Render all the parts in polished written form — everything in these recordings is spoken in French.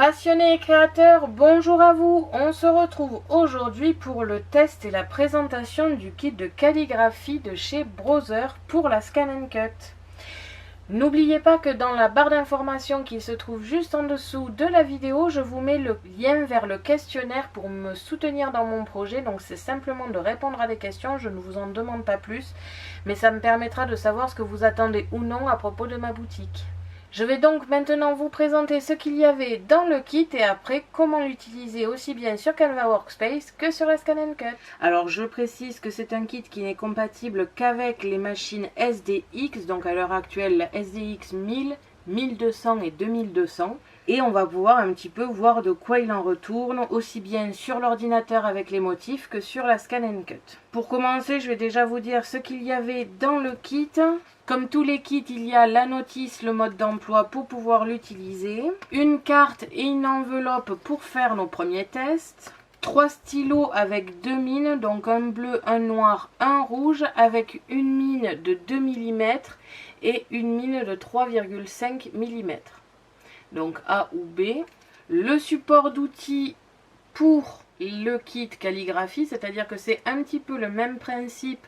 Passionnés et créateurs, bonjour à vous. On se retrouve aujourd'hui pour le test et la présentation du kit de calligraphie de chez Brother pour la Scan & Cut. N'oubliez pas que dans la barre d'informations qui se trouve juste en dessous de la vidéo, je vous mets le lien vers le questionnaire pour me soutenir dans mon projet. Donc c'est simplement de répondre à des questions, je ne vous en demande pas plus, mais ça me permettra de savoir ce que vous attendez ou non à propos de ma boutique. Je vais donc maintenant vous présenter ce qu'il y avait dans le kit et après comment l'utiliser aussi bien sur Canva Workspace que sur la Scan & Cut. Alors je précise que c'est un kit qui n'est compatible qu'avec les machines SDX, donc à l'heure actuelle la SDX 1000, 1200 et 2200. Et on va pouvoir un petit peu voir de quoi il en retourne, aussi bien sur l'ordinateur avec les motifs que sur la Scan & Cut. Pour commencer, je vais déjà vous dire ce qu'il y avait dans le kit. Comme tous les kits, il y a la notice, le mode d'emploi pour pouvoir l'utiliser, une carte et une enveloppe pour faire nos premiers tests, 3 stylos avec 2 mines, donc un bleu, un noir, un rouge, avec une mine de 2 mm et une mine de 3,5 mm. Donc A ou B. Le support d'outils pour le kit calligraphie, c'est-à-dire que c'est un petit peu le même principe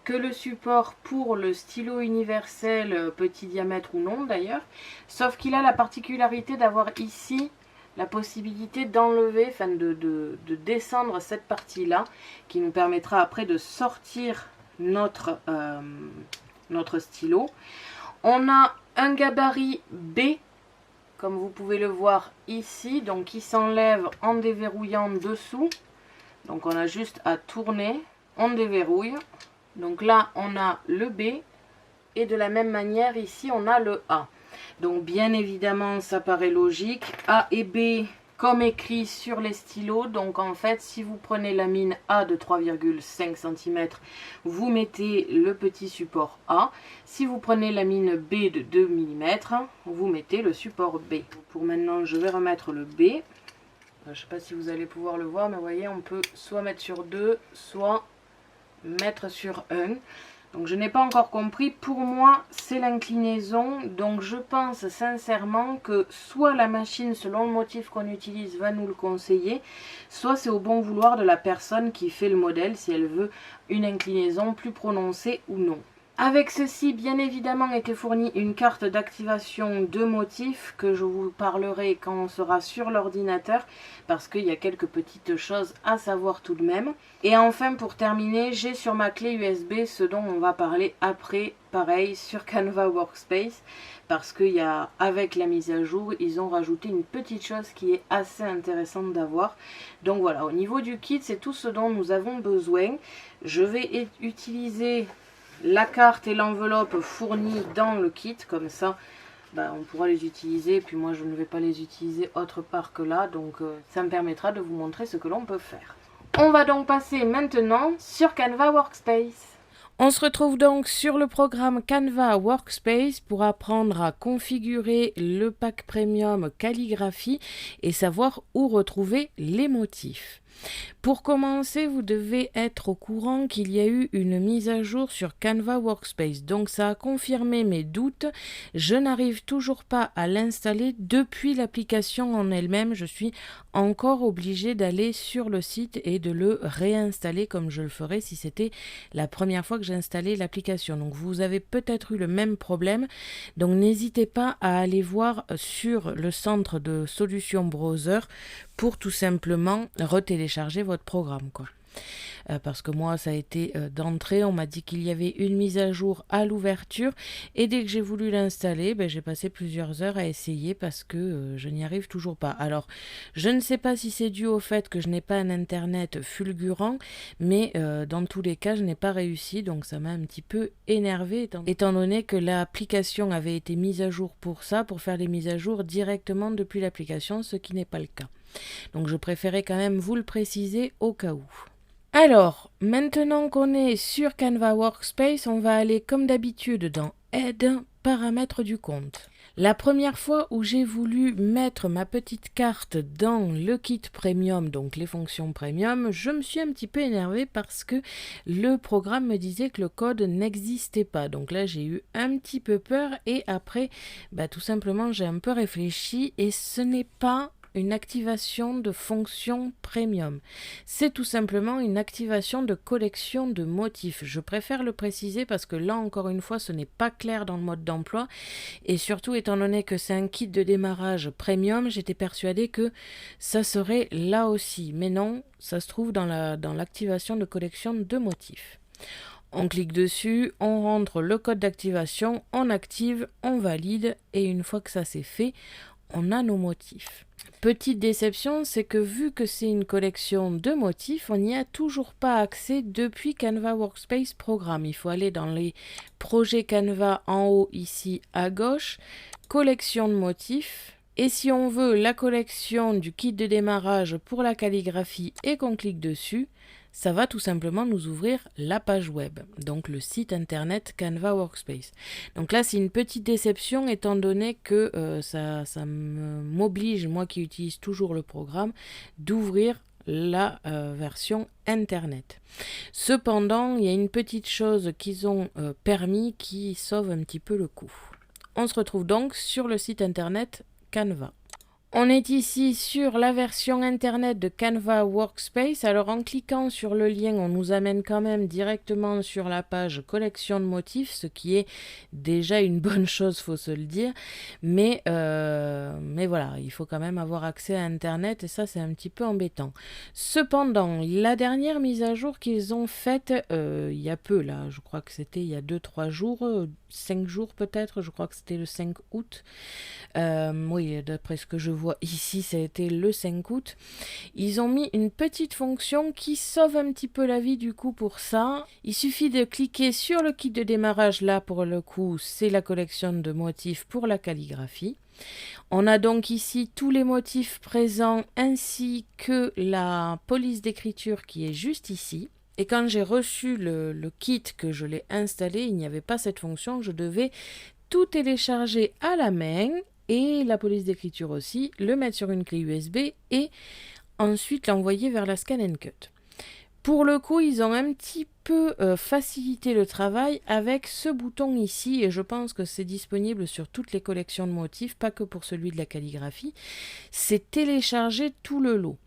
que le support pour le stylo universel petit diamètre ou non d'ailleurs, sauf qu'il a la particularité d'avoir ici la possibilité d'enlever, enfin de descendre cette partie-là, qui nous permettra après de sortir notre stylo. On a un gabarit B, comme vous pouvez le voir ici, donc qui s'enlève en déverrouillant dessous. Donc on a juste à tourner, on déverrouille. Donc là, on a le B et de la même manière, ici, on a le A. Donc bien évidemment, ça paraît logique. A et B, comme écrit sur les stylos. Donc en fait, si vous prenez la mine A de 3,5 cm, vous mettez le petit support A. Si vous prenez la mine B de 2 mm, vous mettez le support B. Pour maintenant, je vais remettre le B. Je ne sais pas si vous allez pouvoir le voir, mais vous voyez, on peut soit mettre sur 2, soit mettre sur 1. Donc je n'ai pas encore compris, pour moi c'est l'inclinaison, donc je pense sincèrement que soit la machine selon le motif qu'on utilise va nous le conseiller, soit c'est au bon vouloir de la personne qui fait le modèle si elle veut une inclinaison plus prononcée ou non. Avec ceci, bien évidemment, était fournie une carte d'activation de motifs que je vous parlerai quand on sera sur l'ordinateur parce qu'il y a quelques petites choses à savoir tout de même. Et enfin, pour terminer, j'ai sur ma clé USB ce dont on va parler après, pareil, sur Canva Workspace parce qu'il y a, avec la mise à jour, ils ont rajouté une petite chose qui est assez intéressante d'avoir. Donc voilà, au niveau du kit, c'est tout ce dont nous avons besoin. Je vais utiliser la carte et l'enveloppe fournies dans le kit, comme ça on pourra les utiliser, et puis moi je ne vais pas les utiliser autre part que là, donc ça me permettra de vous montrer ce que l'on peut faire. On va donc passer maintenant sur Canva Workspace. On se retrouve donc sur le programme Canva Workspace pour apprendre à configurer le pack premium calligraphie et savoir où retrouver les motifs. Pour commencer, vous devez être au courant qu'il y a eu une mise à jour sur Canva Workspace. Donc ça a confirmé mes doutes. Je n'arrive toujours pas à l'installer depuis l'application en elle-même. Je suis encore obligée d'aller sur le site et de le réinstaller comme je le ferais si c'était la première fois que j'installais l'application. Donc vous avez peut-être eu le même problème. Donc n'hésitez pas à aller voir sur le centre de solutions browser pour tout simplement retélécharger votre programme, quoi. Parce que moi ça a été d'entrée, on m'a dit qu'il y avait une mise à jour à l'ouverture et dès que j'ai voulu l'installer, j'ai passé plusieurs heures à essayer parce que je n'y arrive toujours pas. Alors je ne sais pas si c'est dû au fait que je n'ai pas un internet fulgurant, mais dans tous les cas je n'ai pas réussi, donc ça m'a un petit peu énervé étant donné que l'application avait été mise à jour pour ça, pour faire les mises à jour directement depuis l'application, ce qui n'est pas le cas. Donc je préférais quand même vous le préciser au cas où. Alors, maintenant qu'on est sur Canva Workspace, on va aller comme d'habitude dans Aide, paramètres du compte. La première fois où j'ai voulu mettre ma petite carte dans le kit premium, donc les fonctions premium, je me suis un petit peu énervée parce que le programme me disait que le code n'existait pas. Donc là, j'ai eu un petit peu peur et après, tout simplement, j'ai un peu réfléchi et ce n'est pas une activation de fonction premium. C'est tout simplement une activation de collection de motifs. Je préfère le préciser parce que là, encore une fois, ce n'est pas clair dans le mode d'emploi. Et surtout, étant donné que c'est un kit de démarrage premium, j'étais persuadée que ça serait là aussi. Mais non, ça se trouve dans l'activation de collection de motifs. On clique dessus, on rentre le code d'activation, on active, on valide et une fois que ça c'est fait, on a nos motifs. Petite déception, c'est que vu que c'est une collection de motifs, on n'y a toujours pas accès depuis Canva Workspace Programme. Il faut aller dans les projets Canva en haut ici à gauche, collection de motifs. Et si on veut la collection du kit de démarrage pour la calligraphie et qu'on clique dessus, ça va tout simplement nous ouvrir la page web, donc le site internet Canva Workspace. Donc là, c'est une petite déception étant donné que ça m'oblige, moi qui utilise toujours le programme, d'ouvrir la version internet. Cependant, il y a une petite chose qu'ils ont permis qui sauve un petit peu le coup. On se retrouve donc sur le site internet Canva. On est ici sur la version internet de Canva Workspace. Alors en cliquant sur le lien, on nous amène quand même directement sur la page collection de motifs, ce qui est déjà une bonne chose, faut se le dire. Mais voilà, il faut quand même avoir accès à internet et ça c'est un petit peu embêtant. Cependant, la dernière mise à jour qu'ils ont faite il y a peu, là, je crois que c'était il y a 2-3 jours, 5 jours peut-être, je crois que c'était le 5 août. Oui, d'après ce que je vois ici, ça a été le 5 août. Ils ont mis une petite fonction qui sauve un petit peu la vie du coup pour ça. Il suffit de cliquer sur le kit de démarrage. Là, pour le coup, c'est la collection de motifs pour la calligraphie. On a donc ici tous les motifs présents ainsi que la police d'écriture qui est juste ici. Et quand j'ai reçu le kit, que je l'ai installé, il n'y avait pas cette fonction. Je devais tout télécharger à la main et la police d'écriture aussi, le mettre sur une clé USB et ensuite l'envoyer vers la Scan & Cut. Pour le coup, ils ont un petit peu facilité le travail avec ce bouton ici et je pense que c'est disponible sur toutes les collections de motifs, pas que pour celui de la calligraphie. C'est télécharger tout le lot.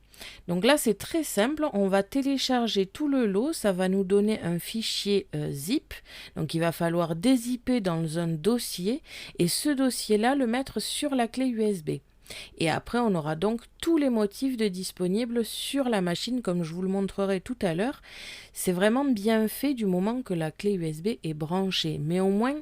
Donc là, c'est très simple. On va télécharger tout le lot. Ça va nous donner un fichier zip. Donc il va falloir dézipper dans un dossier et ce dossier-là, le mettre sur la clé USB. Et après, on aura donc tous les motifs de disponibles sur la machine, comme je vous le montrerai tout à l'heure. C'est vraiment bien fait du moment que la clé USB est branchée. Mais au moins,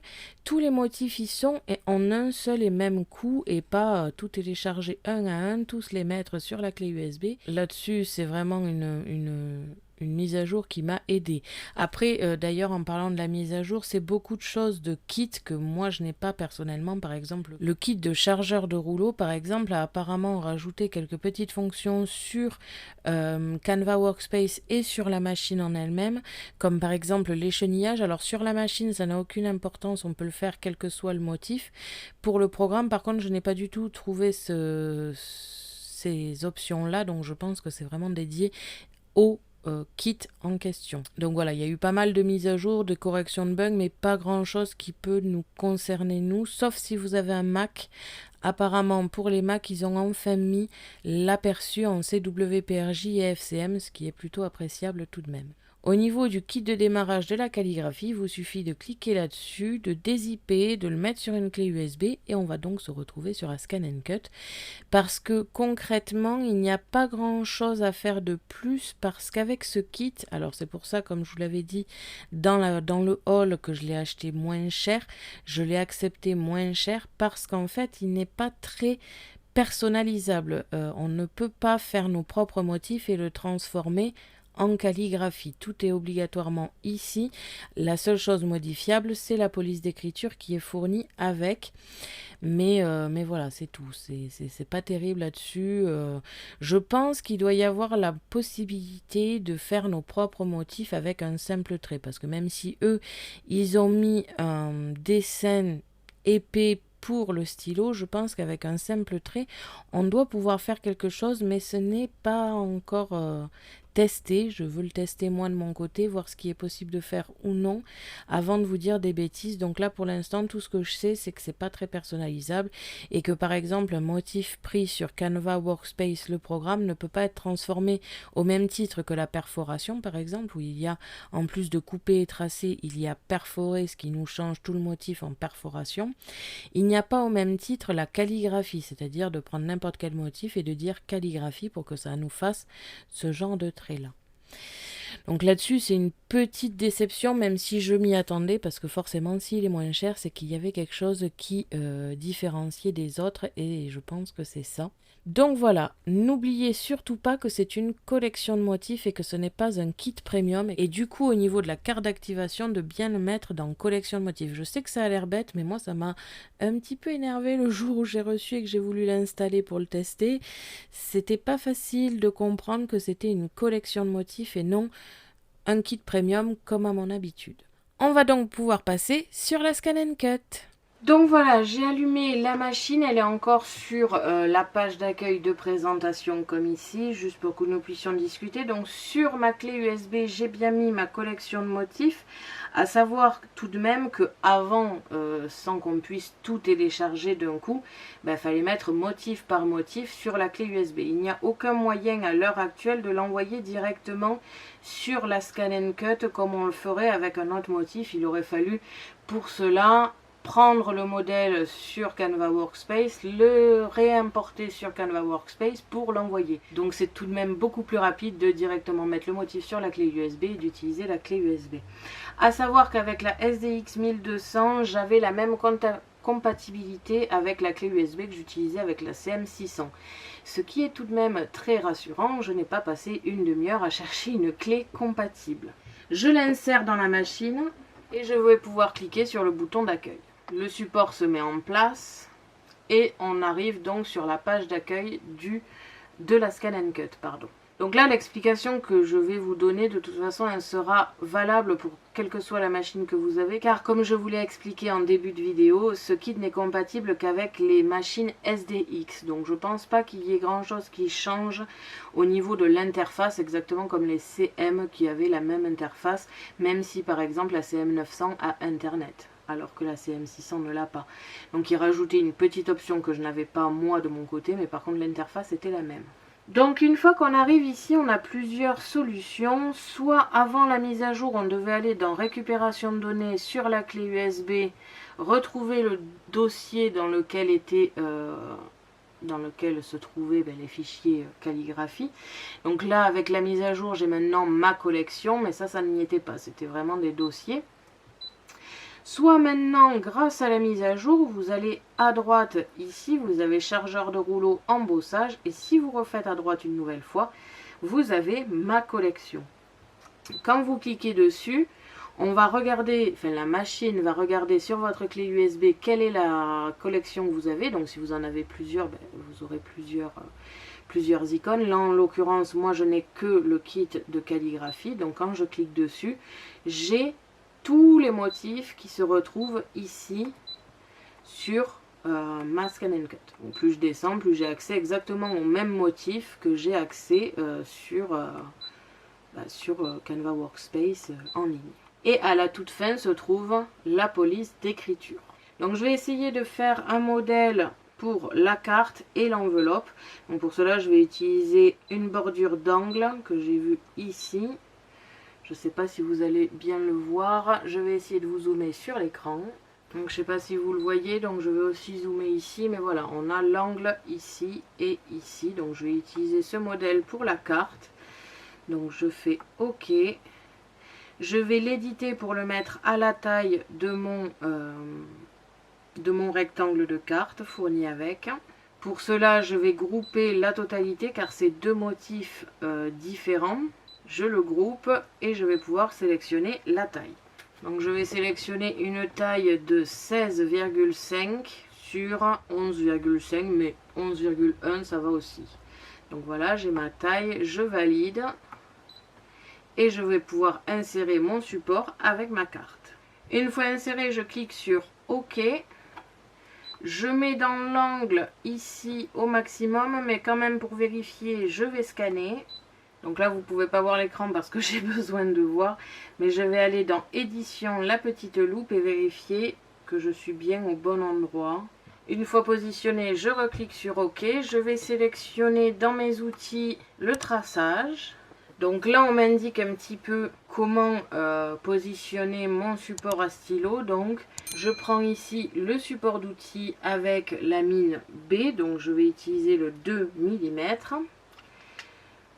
tous les motifs y sont et en un seul et même coup et pas tout télécharger un à un, tous les mettre sur la clé USB. Là-dessus, c'est vraiment une mise à jour qui m'a aidé. Après, d'ailleurs, en parlant de la mise à jour, c'est beaucoup de choses de kits que moi je n'ai pas personnellement. Par exemple, le kit de chargeur de rouleau, par exemple, a apparemment rajouté quelques petites fonctions sur Canva Workspace et sur la machine en elle-même, comme par exemple l'écheniillage. Alors sur la machine, ça n'a aucune importance, on peut le faire quel que soit le motif. Pour le programme, par contre, je n'ai pas du tout trouvé ces options-là, donc je pense que c'est vraiment dédié au kit en question. Donc voilà, il y a eu pas mal de mises à jour, de corrections de bugs, mais pas grand chose qui peut nous concerner nous, sauf si vous avez un Mac. Apparemment pour les Mac, ils ont enfin mis l'aperçu en CWPRJ et FCM, ce qui est plutôt appréciable tout de même. Au niveau du kit de démarrage de la calligraphie, il vous suffit de cliquer là-dessus, de dézipper, de le mettre sur une clé USB et on va donc se retrouver sur un Scan & Cut parce que concrètement, il n'y a pas grand-chose à faire de plus parce qu'avec ce kit, alors c'est pour ça, comme je vous l'avais dit dans le haul, que je l'ai acheté moins cher, je l'ai accepté moins cher parce qu'en fait, il n'est pas très personnalisable. On ne peut pas faire nos propres motifs et le transformer en calligraphie. Tout est obligatoirement ici. La seule chose modifiable, c'est la police d'écriture qui est fournie avec. Mais voilà, c'est tout. C'est pas terrible là-dessus. Je pense qu'il doit y avoir la possibilité de faire nos propres motifs avec un simple trait. Parce que même si eux, ils ont mis un dessin épais pour le stylo, je pense qu'avec un simple trait, on doit pouvoir faire quelque chose, mais ce n'est pas encore tester, je veux le tester moi de mon côté, voir ce qui est possible de faire ou non, avant de vous dire des bêtises. Donc là pour l'instant tout ce que je sais c'est que c'est pas très personnalisable et que par exemple un motif pris sur Canva Workspace, le programme, ne peut pas être transformé au même titre que la perforation par exemple, où il y a en plus de couper et tracer, il y a perforer, ce qui nous change tout le motif en perforation. Il n'y a pas au même titre la calligraphie, c'est-à-dire de prendre n'importe quel motif et de dire calligraphie pour que ça nous fasse ce genre de trait là. Donc là-dessus c'est une petite déception, même si je m'y attendais, parce que forcément s'il est moins cher c'est qu'il y avait quelque chose qui différenciait des autres et je pense que c'est ça. Donc voilà, n'oubliez surtout pas que c'est une collection de motifs et que ce n'est pas un kit premium, et du coup au niveau de la carte d'activation de bien le mettre dans collection de motifs. Je sais que ça a l'air bête mais moi ça m'a un petit peu énervé le jour où j'ai reçu et que j'ai voulu l'installer pour le tester. C'était pas facile de comprendre que c'était une collection de motifs et non un kit premium comme à mon habitude. On va donc pouvoir passer sur la Scan & Cut. Donc voilà, j'ai allumé la machine, elle est encore sur la page d'accueil de présentation comme ici, juste pour que nous puissions discuter. Donc sur ma clé USB, j'ai bien mis ma collection de motifs, à savoir tout de même que avant, sans qu'on puisse tout télécharger d'un coup, il fallait mettre motif par motif sur la clé USB. Il n'y a aucun moyen à l'heure actuelle de l'envoyer directement sur la Scan & Cut comme on le ferait avec un autre motif. Il aurait fallu pour cela prendre le modèle sur Canva Workspace, le réimporter sur Canva Workspace pour l'envoyer. Donc c'est tout de même beaucoup plus rapide de directement mettre le motif sur la clé USB et d'utiliser la clé USB. À savoir qu'avec la SDX 1200, j'avais la même compatibilité avec la clé USB que j'utilisais avec la CM600. Ce qui est tout de même très rassurant, je n'ai pas passé une demi-heure à chercher une clé compatible. Je l'insère dans la machine et je vais pouvoir cliquer sur le bouton d'accueil. Le support se met en place et on arrive donc sur la page d'accueil de la Scan & Cut. Donc là, l'explication que je vais vous donner, de toute façon, elle sera valable pour quelle que soit la machine que vous avez, car comme je vous l'ai expliqué en début de vidéo, ce kit n'est compatible qu'avec les machines SDX. Donc je pense pas qu'il y ait grand chose qui change au niveau de l'interface, exactement comme les CM qui avaient la même interface, même si par exemple la CM900 a Internet, alors que la CM600 ne l'a pas. Donc il rajoutait une petite option que je n'avais pas moi de mon côté, mais par contre l'interface était la même. Donc une fois qu'on arrive ici, on a plusieurs solutions. Soit avant la mise à jour, on devait aller dans récupération de données sur la clé USB, retrouver le dossier dans lequel se trouvaient les fichiers calligraphie. Donc là, avec la mise à jour, j'ai maintenant ma collection, mais ça n'y était pas, c'était vraiment des dossiers. Soit maintenant, grâce à la mise à jour, vous allez à droite ici, vous avez chargeur de rouleau, embossage, et si vous refaites à droite une nouvelle fois, vous avez ma collection. Quand vous cliquez dessus, on va regarder, la machine va regarder sur votre clé USB quelle est la collection que vous avez. Donc si vous en avez plusieurs, vous aurez plusieurs icônes. Là en l'occurrence, moi je n'ai que le kit de calligraphie. Donc quand je clique dessus, j'ai tous les motifs qui se retrouvent ici sur ma Scan & Cut. Donc plus je descends, plus j'ai accès exactement au même motif que j'ai accès sur Canva Workspace en ligne. Et à la toute fin se trouve la police d'écriture. Donc je vais essayer de faire un modèle pour la carte et l'enveloppe. Donc pour cela je vais utiliser une bordure d'angle que j'ai vue ici. Je ne sais pas si vous allez bien le voir. Je vais essayer de vous zoomer sur l'écran. Donc je ne sais pas si vous le voyez. Donc je vais aussi zoomer ici. Mais voilà, on a l'angle ici et ici. Donc je vais utiliser ce modèle pour la carte. Donc je fais OK. Je vais l'éditer pour le mettre à la taille de mon rectangle de carte fourni avec. Pour cela, je vais grouper la totalité car c'est deux motifs différents. Je le groupe et je vais pouvoir sélectionner la taille. Donc je vais sélectionner une taille de 16,5 sur 11,5, mais 11,1 ça va aussi. Donc voilà, j'ai ma taille, je valide et je vais pouvoir insérer mon support avec ma carte. Une fois inséré, je clique sur OK. Je mets dans l'angle ici au maximum, mais quand même pour vérifier, je vais scanner. Donc là, vous ne pouvez pas voir l'écran parce que j'ai besoin de voir. Mais je vais aller dans édition, la petite loupe et vérifier que je suis bien au bon endroit. Une fois positionné, je reclique sur OK. Je vais sélectionner dans mes outils le traçage. Donc là, on m'indique un petit peu comment positionner mon support à stylo. Donc, je prends ici le support d'outil avec la mine B. Donc, je vais utiliser le 2 mm.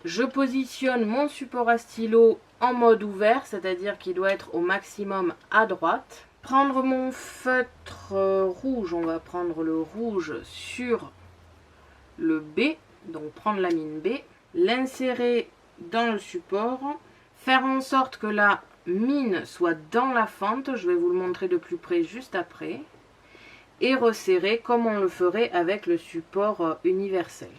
Je positionne mon support à stylo en mode ouvert, c'est-à-dire qu'il doit être au maximum à droite. Prendre mon feutre rouge, on va prendre le rouge sur le B. Donc, prendre la mine B, l'insérer dans le support, faire en sorte que la mine soit dans la fente, je vais vous le montrer de plus près juste après, et resserrer comme on le ferait avec le support universel.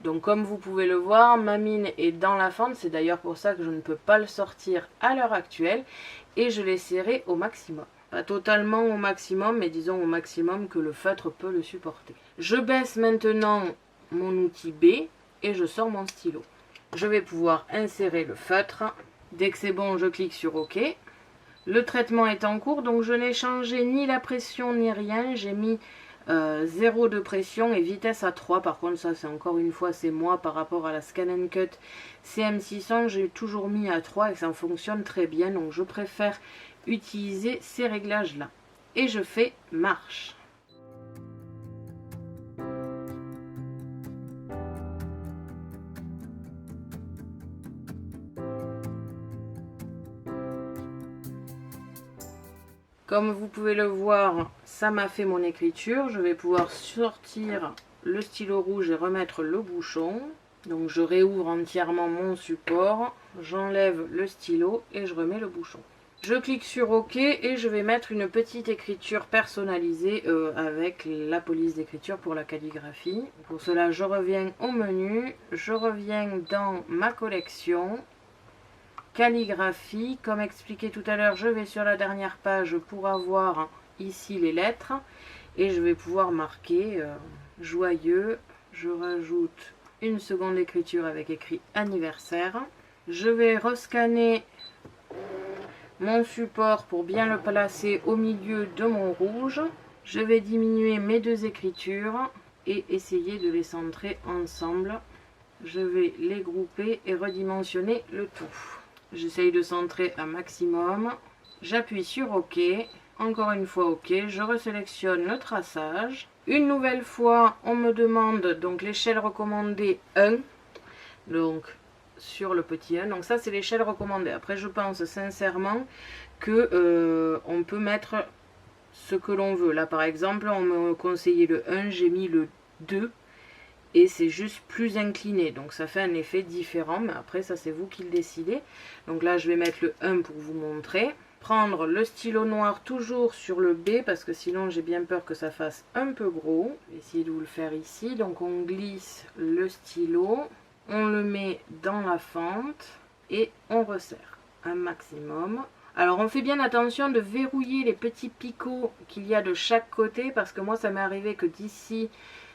Donc comme vous pouvez le voir, ma mine est dans la fente, c'est d'ailleurs pour ça que je ne peux pas le sortir à l'heure actuelle, et je l'ai serré au maximum. Pas totalement au maximum, mais disons au maximum que le feutre peut le supporter. Je baisse maintenant mon outil B et je sors mon stylo. Je vais pouvoir insérer le feutre. Dès que c'est bon, je clique sur OK. Le traitement est en cours, donc je n'ai changé ni la pression ni rien. J'ai mis 0 de pression et vitesse à 3. Par contre, ça c'est encore une fois, c'est moi par rapport à la Scan & Cut CM600. J'ai toujours mis à 3 et ça fonctionne très bien. Donc je préfère utiliser ces réglages-là. Et je fais marche. Comme vous pouvez le voir, ça m'a fait mon écriture. Je vais pouvoir sortir le stylo rouge et remettre le bouchon. Donc je réouvre entièrement mon support, j'enlève le stylo et je remets le bouchon. Je clique sur OK et je vais mettre une petite écriture personnalisée avec la police d'écriture pour la calligraphie. Pour cela, je reviens au menu, je reviens dans ma collection. Calligraphie, comme expliqué tout à l'heure, je vais sur la dernière page pour avoir ici les lettres et je vais pouvoir marquer joyeux. Je rajoute une seconde écriture avec écrit anniversaire. Je vais rescanner mon support pour bien le placer au milieu de mon rouge. Je vais diminuer mes deux écritures et essayer de les centrer ensemble. Je vais les grouper et redimensionner le tout. J'essaye de centrer un maximum. J'appuie sur OK. Encore une fois OK. Je resélectionne le traçage. Une nouvelle fois, on me demande donc l'échelle recommandée 1. Donc sur le petit 1. Donc ça c'est l'échelle recommandée. Après je pense sincèrement que on peut mettre ce que l'on veut. Là par exemple on me conseillait le 1. J'ai mis le 2. Et c'est juste plus incliné, donc ça fait un effet différent, mais après ça c'est vous qui le décidez. Donc là je vais mettre le 1 pour vous montrer. Prendre le stylo noir toujours sur le B, parce que sinon j'ai bien peur que ça fasse un peu gros. Je vais essayer de vous le faire ici. Donc on glisse le stylo, on le met dans la fente et on resserre un maximum. Alors on fait bien attention de verrouiller les petits picots qu'il y a de chaque côté, parce que moi ça m'est arrivé que d'ici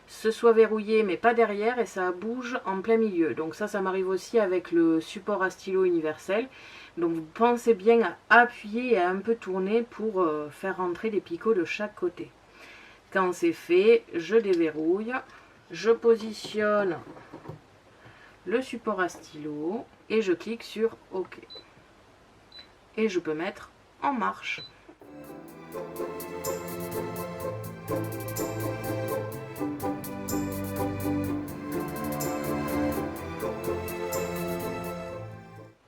ce soit verrouillé mais pas derrière et ça bouge en plein milieu. Donc ça m'arrive aussi avec le support à stylo universel. Donc vous pensez bien à appuyer et à un peu tourner pour faire rentrer les picots de chaque côté. Quand c'est fait, je déverrouille, je positionne le support à stylo et je clique sur OK. Et je peux mettre en marche.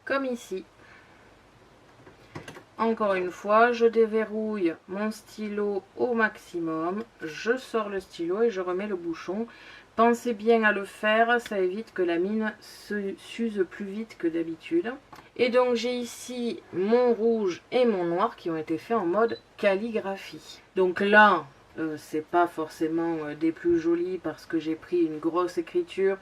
Comme ici. Encore une fois, je déverrouille mon stylo au maximum, je sors le stylo et je remets le bouchon. Pensez bien à le faire, ça évite que la mine s'use plus vite que d'habitude. Et donc j'ai ici mon rouge et mon noir qui ont été faits en mode calligraphie. Donc là, c'est pas forcément des plus jolis parce que j'ai pris une grosse écriture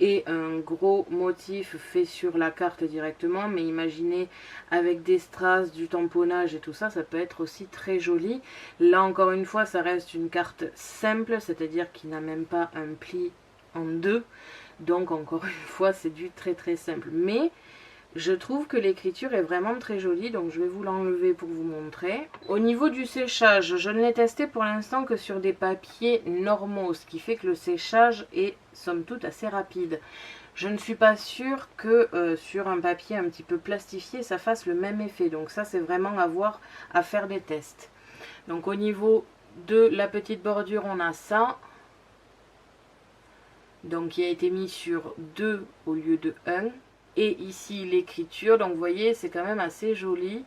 et un gros motif fait sur la carte directement, mais imaginez avec des strass, du tamponnage et tout ça, ça peut être aussi très joli. Là encore une fois, ça reste une carte simple, c'est-à-dire qui n'a même pas un pli en deux, Donc encore une fois, c'est du très très simple. Mais je trouve que l'écriture est vraiment très jolie, donc je vais vous l'enlever pour vous montrer. Au niveau du séchage, je ne l'ai testé pour l'instant que sur des papiers normaux, ce qui fait que le séchage est somme toute assez rapide. Je ne suis pas sûre que sur un papier un petit peu plastifié, ça fasse le même effet. Donc ça, c'est vraiment à faire des tests. Donc au niveau de la petite bordure, on a ça. Donc qui a été mis sur 2 au lieu de 1. Et ici l'écriture, donc vous voyez, c'est quand même assez joli.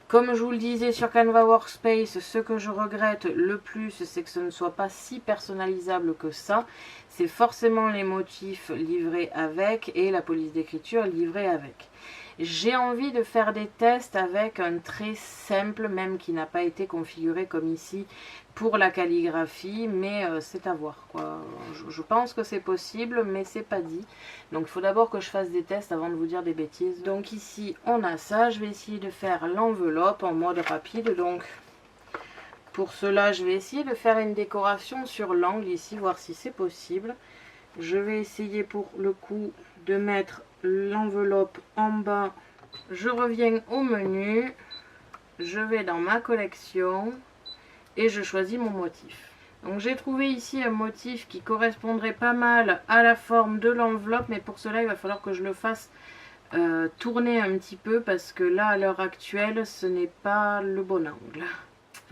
Comme je vous le disais sur Canva Workspace, ce que je regrette le plus, c'est que ce ne soit pas si personnalisable que ça. C'est forcément les motifs livrés avec et la police d'écriture livrée avec. J'ai envie de faire des tests avec un trait simple, même qui n'a pas été configuré comme ici pour la calligraphie, mais c'est à voir, quoi. Je pense que c'est possible, mais c'est pas dit. Donc il faut d'abord que je fasse des tests avant de vous dire des bêtises. Donc ici on a ça, je vais essayer de faire l'enveloppe en mode rapide. Donc pour cela je vais essayer de faire une décoration sur l'angle ici, voir si c'est possible. Je vais essayer pour le coup de mettre l'enveloppe en bas. Je reviens au menu, je vais dans ma collection et je choisis mon motif. Donc j'ai trouvé ici un motif qui correspondrait pas mal à la forme de l'enveloppe, mais pour cela il va falloir que je le fasse tourner un petit peu parce que là à l'heure actuelle ce n'est pas le bon angle.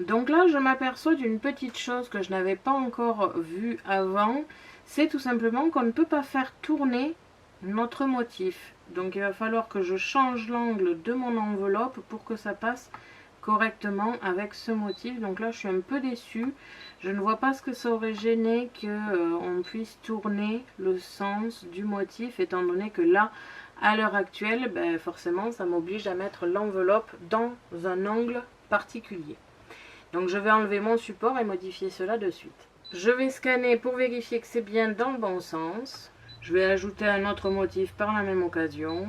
Donc là je m'aperçois d'une petite chose que je n'avais pas encore vue avant, c'est tout simplement qu'on ne peut pas faire tourner notre motif. Donc il va falloir que je change l'angle de mon enveloppe pour que ça passe correctement avec ce motif. Donc là je suis un peu déçue, je ne vois pas ce que ça aurait gêné que on puisse tourner le sens du motif, étant donné que là à l'heure actuelle ben, forcément ça m'oblige à mettre l'enveloppe dans un angle particulier. Donc je vais enlever mon support et modifier cela de suite. Je vais scanner pour vérifier que c'est bien dans le bon sens. Je vais ajouter un autre motif par la même occasion.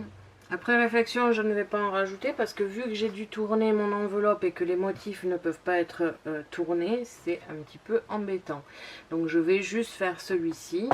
Après réflexion, je ne vais pas en rajouter parce que vu que j'ai dû tourner mon enveloppe et que les motifs ne peuvent pas être tournés, c'est un petit peu embêtant. Donc je vais juste faire celui-ci.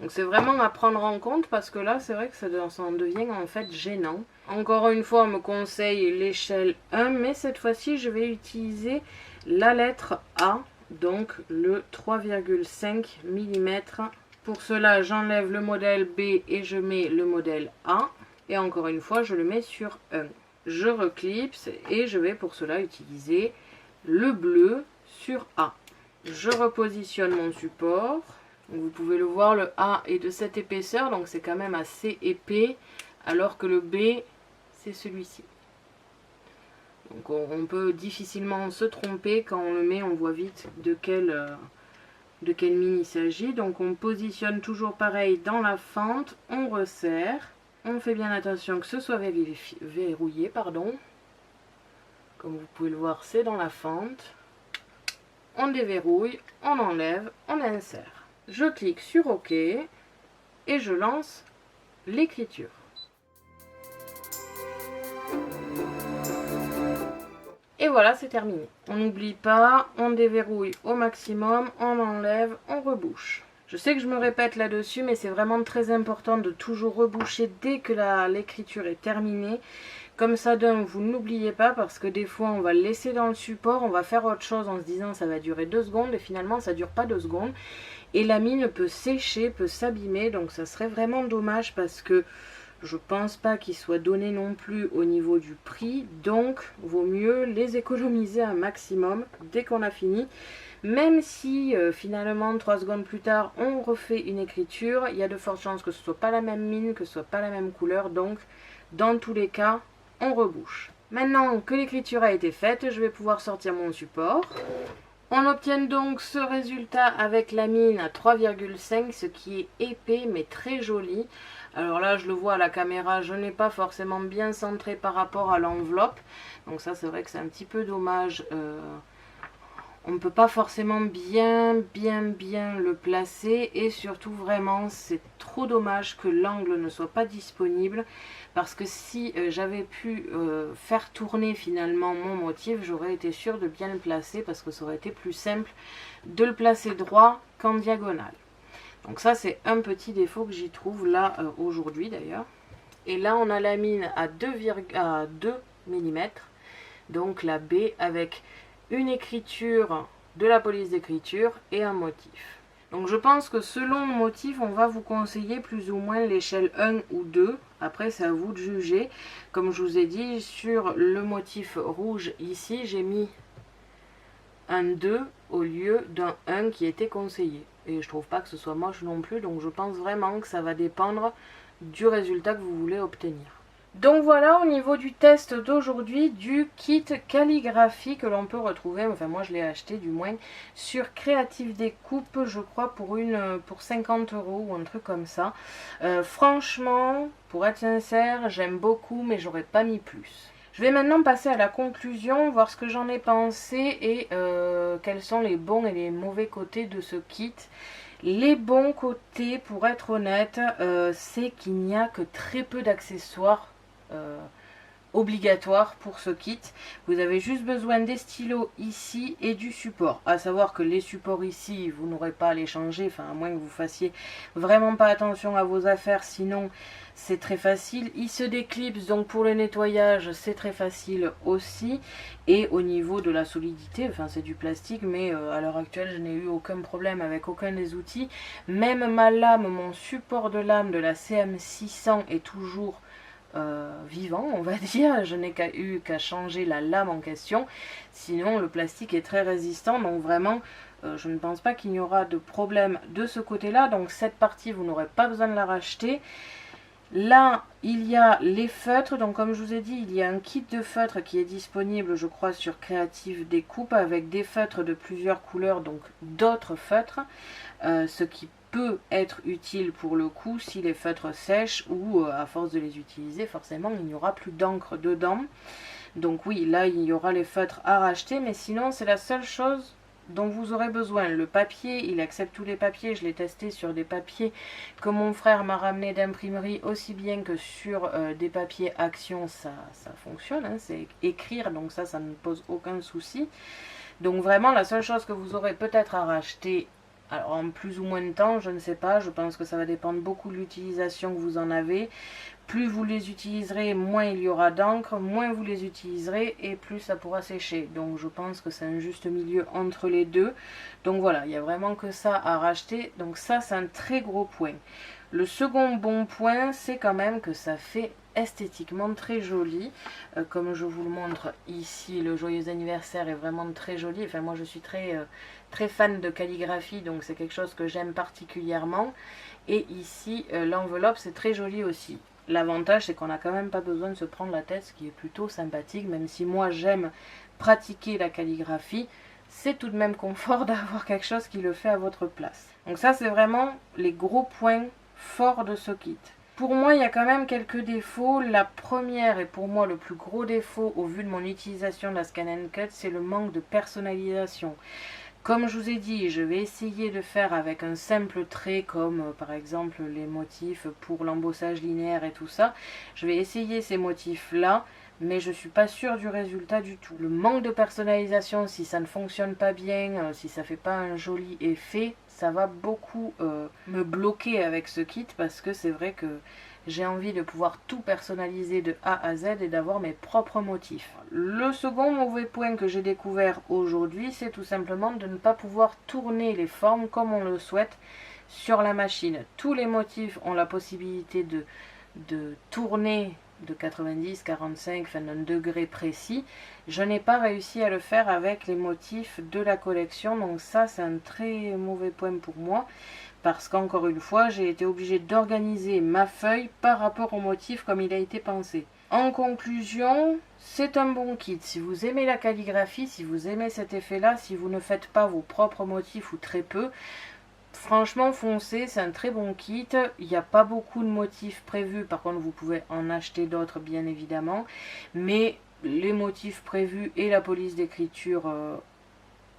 Donc c'est vraiment à prendre en compte parce que là, c'est vrai que ça en devient en fait gênant. Encore une fois, on me conseille l'échelle 1, mais cette fois-ci, je vais utiliser la lettre A, donc le 3,5 mm. Pour cela, j'enlève le modèle B et je mets le modèle A. Et encore une fois, je le mets sur 1. Je reclipse et je vais pour cela utiliser le bleu sur A. Je repositionne mon support. Donc vous pouvez le voir, le A est de cette épaisseur, donc c'est quand même assez épais, alors que le B, c'est celui-ci. Donc on peut difficilement se tromper, quand on le met, on voit vite de quelle mine il s'agit. Donc on positionne toujours pareil dans la fente, on resserre, on fait bien attention que ce soit verrouillé, pardon. Comme vous pouvez le voir, c'est dans la fente. On déverrouille, on enlève, on insère. Je clique sur OK et je lance l'écriture. Et voilà, c'est terminé. On n'oublie pas, on déverrouille au maximum, on enlève, on rebouche. Je sais que je me répète là-dessus, mais c'est vraiment très important de toujours reboucher dès que l'écriture est terminée. Comme ça, vous n'oubliez pas, parce que des fois, on va le laisser dans le support, on va faire autre chose en se disant ça va durer 2 secondes, et finalement, ça ne dure pas 2 secondes. Et la mine peut sécher, peut s'abîmer, donc ça serait vraiment dommage parce que je pense pas qu'il soit donné non plus au niveau du prix, donc vaut mieux les économiser un maximum dès qu'on a fini. Même si finalement 3 secondes plus tard on refait une écriture, il y a de fortes chances que ce soit pas la même mine, que ce soit pas la même couleur, donc dans tous les cas on rebouche. Maintenant que l'écriture a été faite, je vais pouvoir sortir mon support. On obtient donc ce résultat avec la mine à 3,5, ce qui est épais mais très joli. Alors là, je le vois à la caméra, je n'ai pas forcément bien centré par rapport à l'enveloppe. Donc ça, c'est vrai que c'est un petit peu dommage. On ne peut pas forcément bien le placer. Et surtout, vraiment, c'est trop dommage que l'angle ne soit pas disponible. Parce que si j'avais pu faire tourner finalement mon motif, j'aurais été sûre de bien le placer. Parce que ça aurait été plus simple de le placer droit qu'en diagonale. Donc ça c'est un petit défaut que j'y trouve là aujourd'hui d'ailleurs. Et là on a la mine à 2 mm, donc la B avec une écriture de la police d'écriture et un motif. Donc je pense que selon le motif, on va vous conseiller plus ou moins l'échelle 1 ou 2. Après, c'est à vous de juger. Comme je vous ai dit, sur le motif rouge ici, j'ai mis un 2 au lieu d'un 1 qui était conseillé. Et je trouve pas que ce soit moche non plus, donc je pense vraiment que ça va dépendre du résultat que vous voulez obtenir. Donc voilà au niveau du test d'aujourd'hui du kit calligraphie que l'on peut retrouver, enfin moi je l'ai acheté du moins, sur Creative Découpe, je crois pour 50 € ou un truc comme ça. Franchement, pour être sincère, j'aime beaucoup mais j'aurais pas mis plus. Je vais maintenant passer à la conclusion, voir ce que j'en ai pensé et quels sont les bons et les mauvais côtés de ce kit. Les bons côtés, pour être honnête, c'est qu'il n'y a que très peu d'accessoires obligatoires pour ce kit. Vous avez juste besoin des stylos ici et du support. À savoir que les supports ici, vous n'aurez pas à les changer, enfin à moins que vous fassiez vraiment pas attention à vos affaires, sinon c'est très facile. Ils se déclipsent, donc pour le nettoyage c'est très facile aussi. Et au niveau de la solidité, enfin c'est du plastique, mais à l'heure actuelle je n'ai eu aucun problème avec aucun des outils. Même ma lame, mon support de lame de la CM600 est toujours vivant, on va dire. Je n'ai eu qu'à changer la lame en question, sinon le plastique est très résistant, donc vraiment je ne pense pas qu'il y aura de problème de ce côté là. Donc cette partie vous n'aurez pas besoin de la racheter. Là il y a les feutres, donc comme je vous ai dit il y a un kit de feutres qui est disponible je crois sur Creative Découpe avec des feutres de plusieurs couleurs, donc d'autres feutres, ce qui peut être utile pour le coup si les feutres sèchent ou à force de les utiliser forcément il n'y aura plus d'encre dedans. Donc oui, là il y aura les feutres à racheter, mais sinon c'est la seule chose dont vous aurez besoin. Le papier, il accepte tous les papiers, je l'ai testé sur des papiers que mon frère m'a ramené d'imprimerie, aussi bien que sur des papiers Action, ça fonctionne, hein, c'est écrire, donc ça ne pose aucun souci. Donc vraiment la seule chose que vous aurez peut-être à racheter, alors en plus ou moins de temps, je ne sais pas, je pense que ça va dépendre beaucoup de l'utilisation que vous en avez. Plus vous les utiliserez, moins il y aura d'encre, moins vous les utiliserez et plus ça pourra sécher. Donc je pense que c'est un juste milieu entre les deux. Donc voilà, il n'y a vraiment que ça à racheter. Donc ça c'est un très gros point. Le second bon point, c'est quand même que ça fait esthétiquement très joli. Comme je vous le montre ici, le joyeux anniversaire est vraiment très joli. Enfin moi je suis très fan de calligraphie, donc c'est quelque chose que j'aime particulièrement. Et ici l'enveloppe c'est très joli aussi. L'avantage c'est qu'on n'a quand même pas besoin de se prendre la tête, ce qui est plutôt sympathique, même si moi j'aime pratiquer la calligraphie, c'est tout de même confort d'avoir quelque chose qui le fait à votre place. Donc ça c'est vraiment les gros points forts de ce kit. Pour moi il y a quand même quelques défauts. La première et pour moi le plus gros défaut au vu de mon utilisation de la Scan & Cut, c'est le manque de personnalisation. Comme je vous ai dit, je vais essayer de faire avec un simple trait comme par exemple les motifs pour l'embossage linéaire et tout ça. Je vais essayer ces motifs là, mais je ne suis pas sûre du résultat du tout. Le manque de personnalisation, si ça ne fonctionne pas bien, si ça ne fait pas un joli effet, ça va beaucoup me bloquer avec ce kit parce que c'est vrai que j'ai envie de pouvoir tout personnaliser de A à Z et d'avoir mes propres motifs. Le second mauvais point que j'ai découvert aujourd'hui, c'est tout simplement de ne pas pouvoir tourner les formes comme on le souhaite sur la machine. Tous les motifs ont la possibilité de tourner de 90, 45, enfin d'un degré précis. Je n'ai pas réussi à le faire avec les motifs de la collection, donc ça c'est un très mauvais point pour moi. Parce qu'encore une fois, j'ai été obligée d'organiser ma feuille par rapport au motif comme il a été pensé. En conclusion, c'est un bon kit. Si vous aimez la calligraphie, si vous aimez cet effet-là, si vous ne faites pas vos propres motifs ou très peu, franchement foncez, c'est un très bon kit. Il n'y a pas beaucoup de motifs prévus, par contre vous pouvez en acheter d'autres bien évidemment. Mais les motifs prévus et la police d'écriture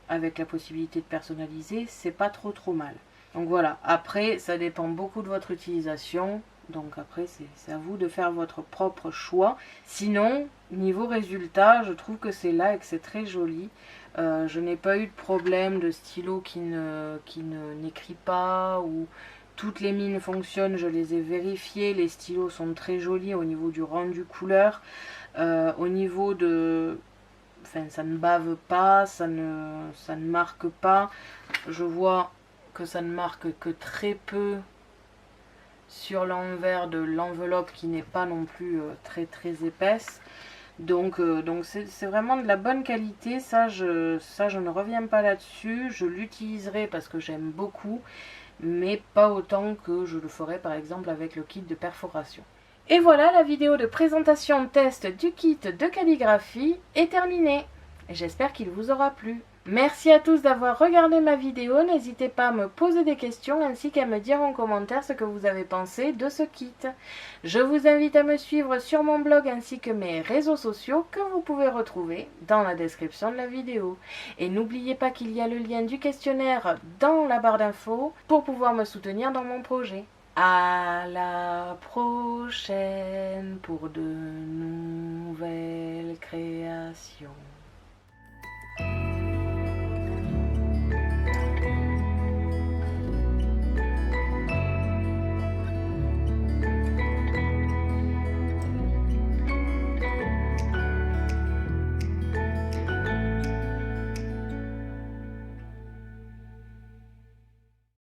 avec la possibilité de personnaliser, c'est pas trop mal. Donc voilà, après ça dépend beaucoup de votre utilisation. Donc après, c'est à vous de faire votre propre choix. Sinon, niveau résultat, je trouve que c'est là et que c'est très joli. Je n'ai pas eu de problème de stylo qui n'écrit pas ou toutes les mines fonctionnent, je les ai vérifiées. Les stylos sont très jolis au niveau du rendu couleur. Au niveau de... Enfin, ça ne bave pas, ça ne marque pas. Je vois que ça ne marque que très peu sur l'envers de l'enveloppe qui n'est pas non plus très épaisse. Donc c'est vraiment de la bonne qualité, ça je ne reviens pas là-dessus. Je l'utiliserai parce que j'aime beaucoup, mais pas autant que je le ferai par exemple avec le kit de perforation. Et voilà, la vidéo de présentation test du kit de calligraphie est terminée. J'espère qu'il vous aura plu. Merci à tous d'avoir regardé ma vidéo, n'hésitez pas à me poser des questions ainsi qu'à me dire en commentaire ce que vous avez pensé de ce kit. Je vous invite à me suivre sur mon blog ainsi que mes réseaux sociaux que vous pouvez retrouver dans la description de la vidéo. Et n'oubliez pas qu'il y a le lien du questionnaire dans la barre d'infos pour pouvoir me soutenir dans mon projet. À la prochaine pour de nouvelles créations.